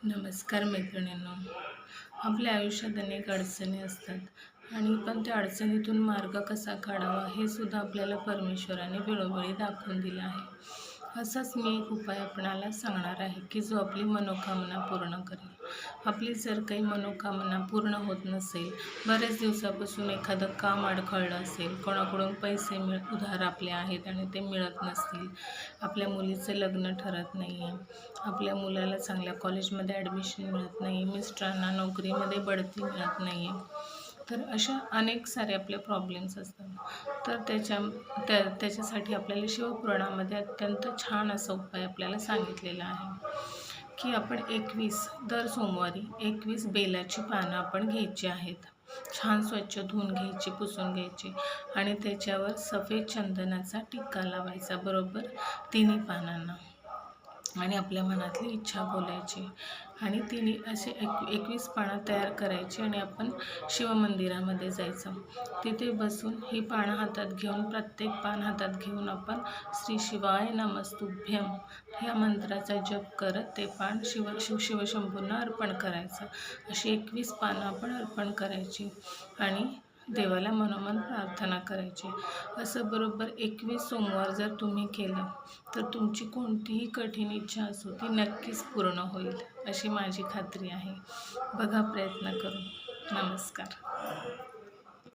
नमस्कार मैत्रिणींनो. आपल्या आयुष्यात अनेक अडचणी असतात आणि पण त्या अडचणीतून मार्ग कसा काढावा हे सुद्धा आपल्याला परमेश्वराने वेळोवेळी दाखवून दिलं आहे. असाच मी एक उपाय आपणाला सांगणार आहे की जो आपली मनोकामना पूर्ण करेल. आपली जर काही मनोकामना पूर्ण होत नसेल, बऱ्याच दिवसापासून एखादं काम अडखळलं असेल, कोणाकडून पैसे उधार आपले आहेत आणि ते मिळत नसतील, आपल्या मुलीचं लग्न ठरत नाही आहे, आपल्या मुलाला चांगल्या कॉलेजमध्ये ॲडमिशन मिळत नाही, मिस्टरांना नोकरीमध्ये बढती मिळत नाही आहे, तर अशा अनेक सारे आपले प्रॉब्लेम्स असतात. तर त्याच्यासाठी आपल्याला शिवपुराणामध्ये अत्यंत छान असा उपाय आपल्याला सांगितलेला आहे की आपण दर सोमवारी 21 बेलाची पानं आपण घ्यायची आहेत. छान स्वच्छ धुवून घ्यायची, पुसून घ्यायची आणि त्याच्यावर सफेद चंदनाचा टिक्का लावायचा, बरोबर तिन्ही पानांना, आणि आपल्या मनातली इच्छा बोलायची आणि तिने असे 21 पानं तयार करायची आणि आपण शिवमंदिरामध्ये जायचं. तिथे बसून ही पानं हातात घेऊन, प्रत्येक पान हातात घेऊन आपण श्री शिवाय नमस्तुभ्यम ह्या मंत्राचा जप करत ते पान शिवशंभूंना अर्पण करायचं. अशी 21 पानं आपण अर्पण करायची आणि देवाला मनोमन प्रार्थना करायची. असं बरोबर 21 सोमवार जर तुम्ही केलं तर तुमची कोणतीही कठीण इच्छा असो ती नक्कीच पूर्ण होईल, अशी माझी खात्री आहे. बघा प्रयत्न करून. नमस्कार.